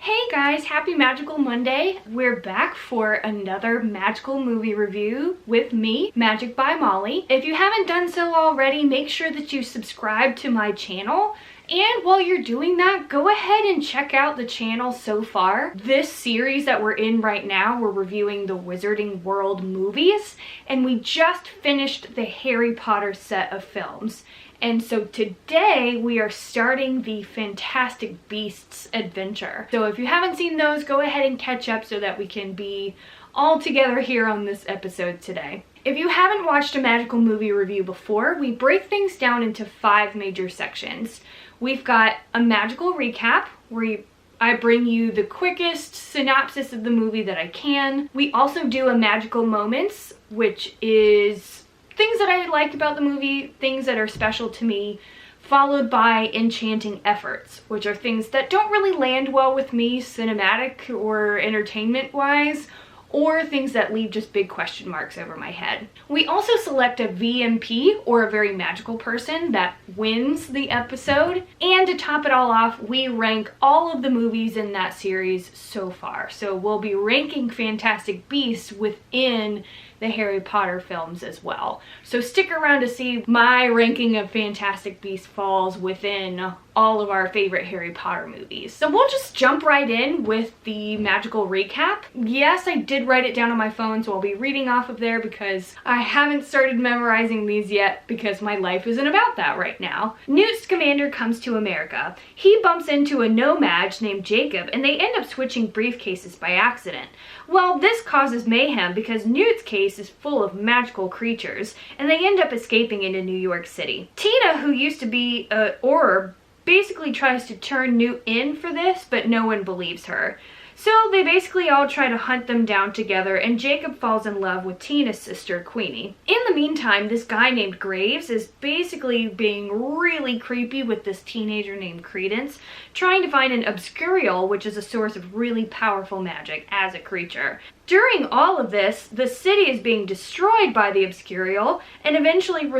Hey guys, happy Magical Monday. We're back for another magical movie review with me, Magic by Molly. If you haven't done so already, make sure that you subscribe to my channel. And while you're doing that, go ahead and check out the channel so far. This series that we're in right now, we're reviewing the Wizarding World movies, and we just finished the Harry Potter set of films. And so today we are starting the Fantastic Beasts adventure. So if you haven't seen those, go ahead and catch up so that we can be all together here on this episode today. If you haven't watched a magical movie review before, we break things down into 5 major sections. We've got a magical recap where I bring you the quickest synopsis of the movie that I can. We also do a magical moments, which is things that I liked about the movie, things that are special to me, followed by Enchanting Efforts, which are things that don't really land well with me cinematic or entertainment wise, or things that leave just big question marks over my head. We also select a VMP, or a very magical person, that wins the episode. And to top it all off, we rank all of the movies in that series so far. So we'll be ranking Fantastic Beasts within the Harry Potter films as well. So stick around to see my ranking of Fantastic Beasts falls within all of our favorite Harry Potter movies. So we'll just jump right in with the magical recap. Yes, I did write it down on my phone, so I'll be reading off of there because I haven't started memorizing these yet because my life isn't about that right now. Newt Scamander comes to America. He bumps into a no-mage named Jacob, and they end up switching briefcases by accident. Well, this causes mayhem because Newt's case is full of magical creatures, and they end up escaping into New York City. Tina, who used to be an orb, basically tries to turn Newt in for this, but no one believes her. So they basically all try to hunt them down together, and Jacob falls in love with Tina's sister, Queenie. In the meantime, this guy named Graves is basically being really creepy with this teenager named Credence, trying to find an Obscurial, which is a source of really powerful magic, as a creature. During all of this, the city is being destroyed by the Obscurial, and eventually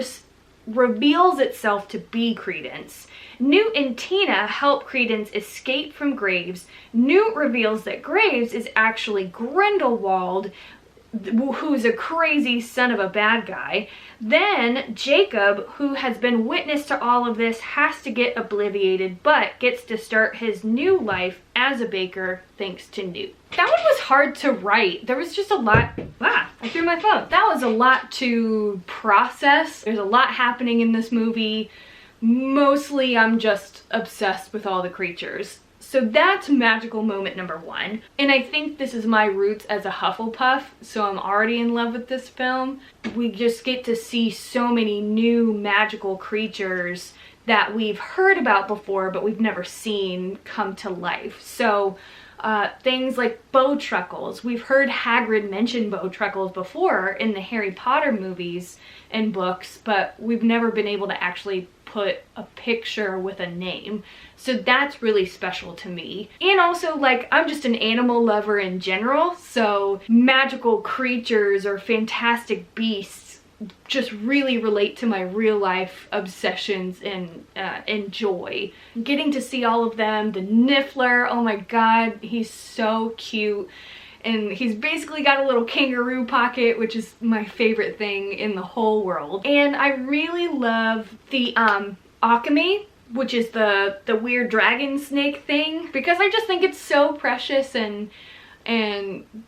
reveals itself to be Credence. Newt and Tina help Credence escape from Graves. Newt reveals that Graves is actually Grindelwald, who's a crazy son of a bad guy. Then Jacob, who has been witness to all of this, has to get obliviated, but gets to start his new life as a baker thanks to Newt. That one was hard to write. There was just a lot. I threw my phone. That was a lot to process. There's a lot happening in this movie. Mostly I'm just obsessed with all the creatures. So that's magical moment number 1. And I think this is my roots as a Hufflepuff, so I'm already in love with this film. We just get to see so many new magical creatures that we've heard about before, but we've never seen come to life. So things like Bowtruckles. We've heard Hagrid mention Bowtruckles before in the Harry Potter movies and books, but we've never been able to actually put a picture with a name. So that's really special to me. And also, like, I'm just an animal lover in general, so magical creatures or fantastic beasts just really relate to my real life obsessions and joy. Getting to see all of them, the Niffler, oh my god, he's so cute. And he's basically got a little kangaroo pocket, which is my favorite thing in the whole world. And I really love the Akame, which is the weird dragon snake thing, because I just think it's so precious, and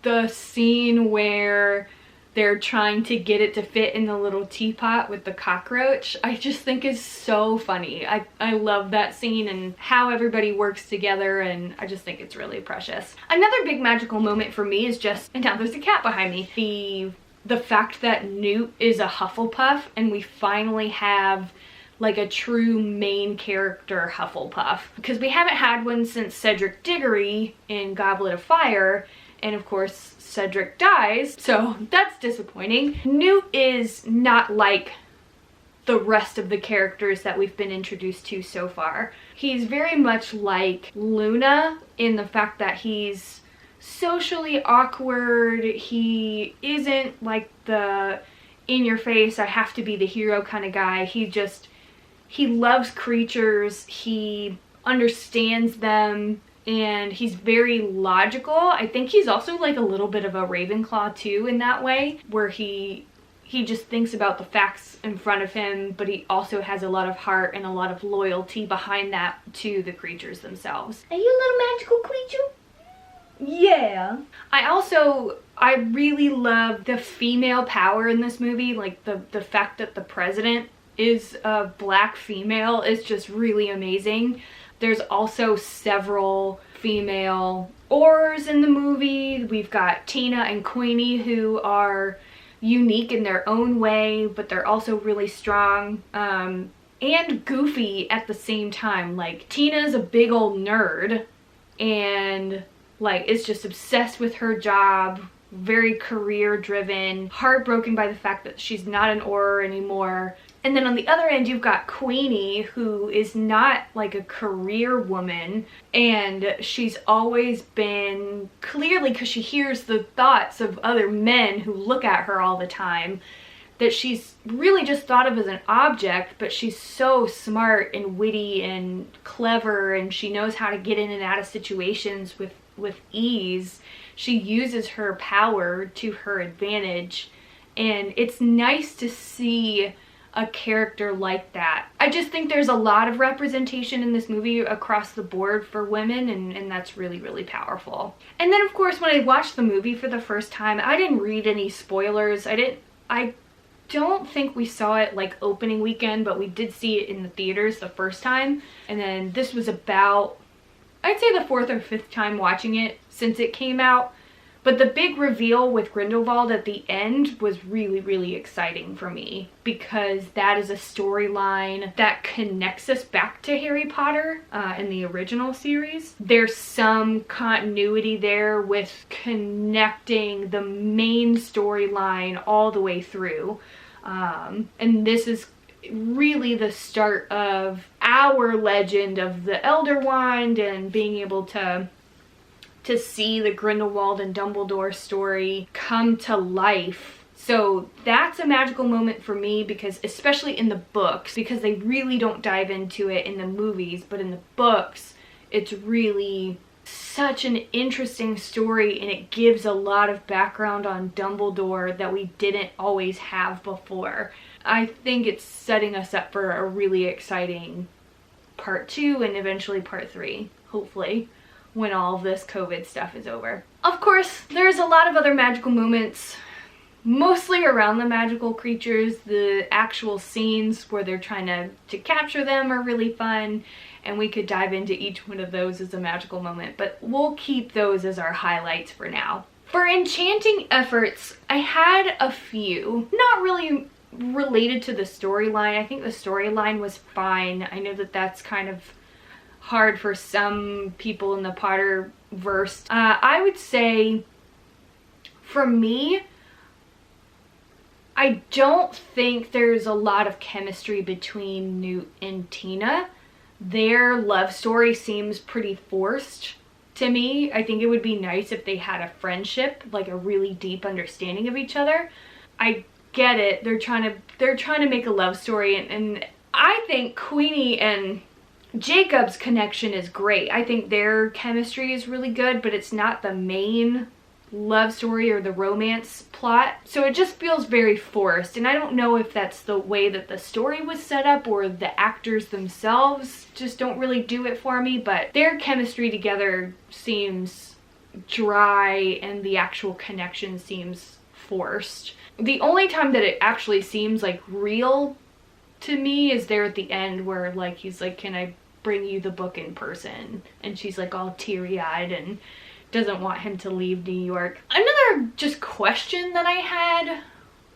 the scene where they're trying to get it to fit in the little teapot with the cockroach, I just think is so funny. I love that scene and how everybody works together, and I just think it's really precious. Another big magical moment for me is just, and now there's a cat behind me, the fact that Newt is a Hufflepuff, and we finally have like a true main character Hufflepuff, because we haven't had one since Cedric Diggory in Goblet of Fire, and of course Cedric dies, so that's disappointing. Newt is not like the rest of the characters that we've been introduced to so far. He's very much like Luna in the fact that he's socially awkward. He isn't like the in your face, I have to be the hero kind of guy. He loves creatures, he understands them, and he's very logical. I think he's also like a little bit of a Ravenclaw too in that way, where he just thinks about the facts in front of him, but he also has a lot of heart and a lot of loyalty behind that to the creatures themselves. Are you a little magical creature? Yeah. I really love the female power in this movie. Like the fact that the president is a black female is just really amazing. There's also several female Aurors in the movie. We've got Tina and Queenie, who are unique in their own way, but they're also really strong and goofy at the same time. Like, Tina's a big old nerd and like is just obsessed with her job, very career driven, heartbroken by the fact that she's not an Auror anymore. And then on the other end, you've got Queenie, who is not like a career woman, and she's always been, clearly because she hears the thoughts of other men who look at her all the time, that she's really just thought of as an object, but she's so smart and witty and clever, and she knows how to get in and out of situations with ease. She uses her power to her advantage, and it's nice to see a character like that. I just think there's a lot of representation in this movie across the board for women, and that's really, really powerful. And then of course, when I watched the movie for the first time, I didn't read any spoilers. I don't think we saw it like opening weekend, but we did see it in the theaters the first time. And then this was about, I'd say, the fourth or fifth time watching it since it came out. But the big reveal with Grindelwald at the end was really, really exciting for me, because that is a storyline that connects us back to Harry Potter in the original series. There's some continuity there with connecting the main storyline all the way through. And this is really the start of our legend of the Elder Wand and being able to see the Grindelwald and Dumbledore story come to life. So that's a magical moment for me, because especially in the books, because they really don't dive into it in the movies, but in the books it's really such an interesting story, and it gives a lot of background on Dumbledore that we didn't always have before. I think it's setting us up for a really exciting part 2 and eventually part 3, hopefully, when all of this COVID stuff is over. Of course, there's a lot of other magical moments, mostly around the magical creatures. The actual scenes where they're trying to capture them are really fun, and we could dive into each one of those as a magical moment, but we'll keep those as our highlights for now. For Enchanting Efforts, I had a few, not really related to the storyline. I think the storyline was fine. I know that that's kind of hard for some people in the Potterverse. I would say, for me, I don't think there's a lot of chemistry between Newt and Tina. Their love story seems pretty forced to me. I think it would be nice if they had a friendship, like a really deep understanding of each other. I get it. They're trying to make a love story, and I think Queenie and Jacob's connection is great. I think their chemistry is really good, but it's not the main love story or the romance plot. So it just feels very forced, and I don't know if that's the way that the story was set up or the actors themselves just don't really do it for me, but their chemistry together seems dry and the actual connection seems forced. The only time that it actually seems like real to me is there at the end, where like he's like, "Can I bring you the book in person?" And she's like all teary-eyed and doesn't want him to leave New York. Another just question that I had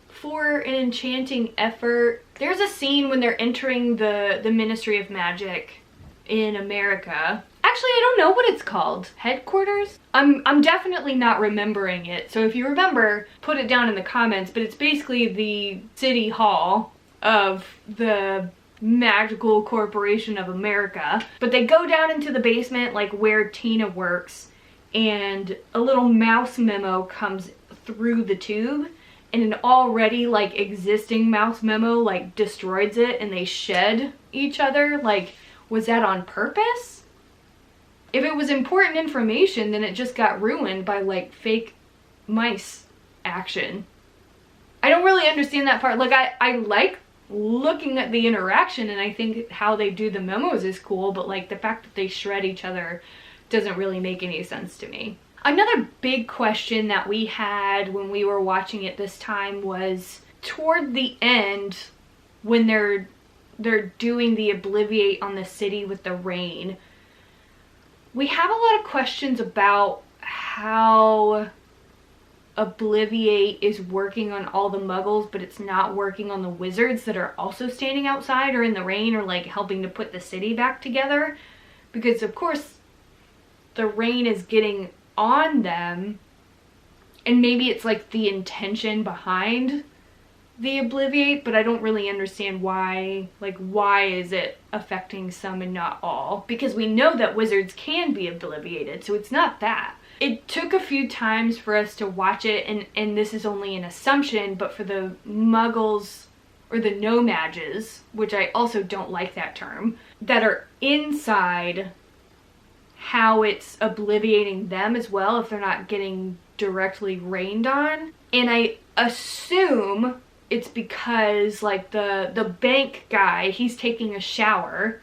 for an Enchanting Effort, there's a scene when they're entering the Ministry of Magic in America. Actually, I don't know what it's called. Headquarters? I'm definitely not remembering it, so if you remember, put it down in the comments, but it's basically the city hall of the Magical Corporation of America. But they go down into the basement, like where Tina works, and a little mouse memo comes through the tube, and an already like existing mouse memo like destroys it, and they shed each other. Like, was that on purpose? If it was important information, then it just got ruined by like fake mice action. I don't really understand that part. Like I like looking at the interaction, and I think how they do the memos is cool, but like the fact that they shred each other doesn't really make any sense to me. Another big question that we had when we were watching it this time was toward the end when they're doing the obliviate on the city with the rain. We have a lot of questions about how obliviate is working on all the muggles, but it's not working on the wizards that are also standing outside or in the rain or like helping to put the city back together, because of course the rain is getting on them, and maybe it's like the intention behind the obliviate, but I don't really understand why. Like, why is it affecting some and not all? Because we know that wizards can be obliviated, so it's not that. It took a few times for us to watch it, and this is only an assumption, but for the muggles or the no-mages, which I also don't like that term, that are inside, how it's obliviating them as well if they're not getting directly rained on. And I assume it's because like the bank guy, he's taking a shower,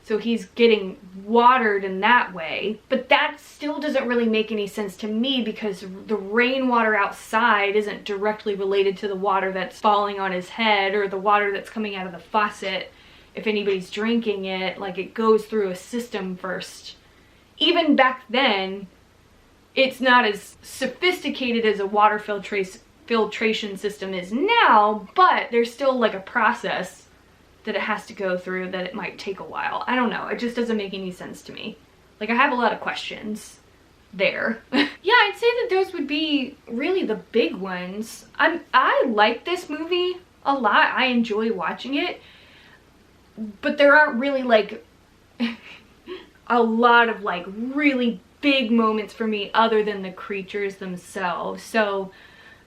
so he's getting watered in that way. But that still doesn't really make any sense to me, because the rainwater outside isn't directly related to the water that's falling on his head or the water that's coming out of the faucet. If anybody's drinking it, like, it goes through a system first. Even back then, it's not as sophisticated as a water filtration system is now, but there's still like a process that it has to go through that it might take a while. I don't know, it just doesn't make any sense to me. Like, I have a lot of questions there. Yeah, I'd say that those would be really the big ones. I like this movie a lot. I enjoy watching it, but there aren't really like a lot of like really big moments for me other than the creatures themselves. So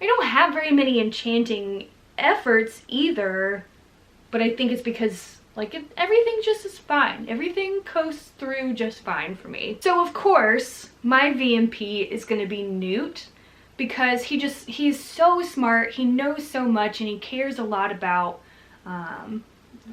I don't have very many enchanting efforts either, but I think it's because like everything just is fine. Everything coasts through just fine for me. So of course my VMP is going to be Newt, because he's so smart, he knows so much, and he cares a lot about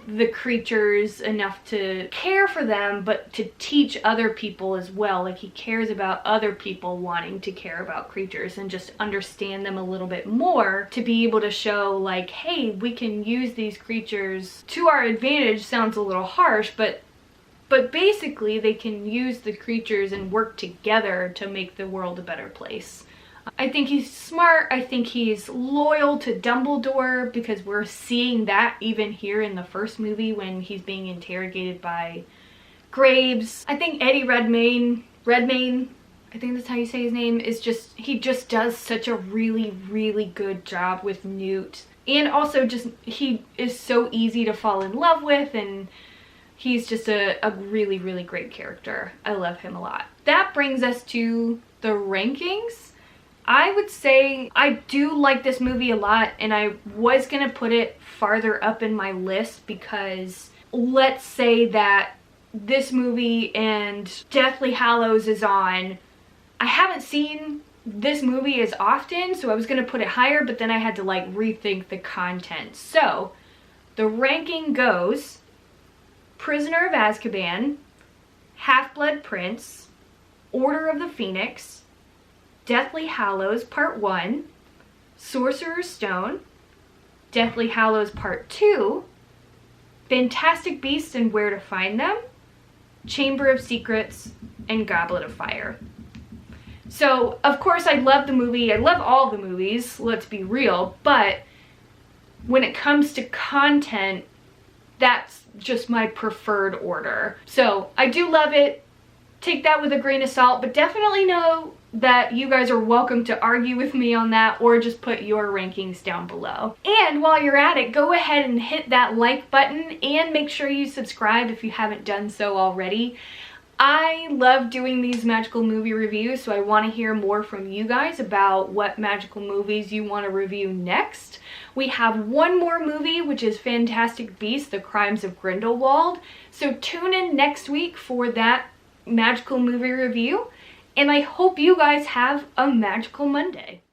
the creatures enough to care for them, but to teach other people as well. Like, he cares about other people wanting to care about creatures and just understand them a little bit more, to be able to show like, hey, we can use these creatures to our advantage. Sounds a little harsh, but basically they can use the creatures and work together to make the world a better place. I think he's smart. I think he's loyal to Dumbledore, because we're seeing that even here in the first movie when he's being interrogated by Graves. I think Eddie Redmayne, I think that's how you say his name, he just does such a really, really good job with Newt. And also just, he is so easy to fall in love with, and he's just a really, really great character. I love him a lot. That brings us to the rankings. I would say I do like this movie a lot, and I was gonna put it farther up in my list, because let's say that this movie and Deathly Hallows is on. I haven't seen this movie as often, so I was gonna put it higher, but then I had to like rethink the content. So the ranking goes: Prisoner of Azkaban, Half-Blood Prince, Order of the Phoenix, Deathly Hallows Part 1, Sorcerer's Stone, Deathly Hallows Part 2, Fantastic Beasts and Where to Find Them, Chamber of Secrets, and Goblet of Fire. So, of course, I love the movie. I love all the movies, let's be real, but when it comes to content, that's just my preferred order. So, I do love it. Take that with a grain of salt, but definitely know that you guys are welcome to argue with me on that, or just put your rankings down below. And while you're at it, go ahead and hit that like button, and make sure you subscribe if you haven't done so already. I love doing these magical movie reviews, so I want to hear more from you guys about what magical movies you want to review next. We have one more movie, which is Fantastic Beasts: The Crimes of Grindelwald, so tune in next week for that magical movie review, and I hope you guys have a magical Monday.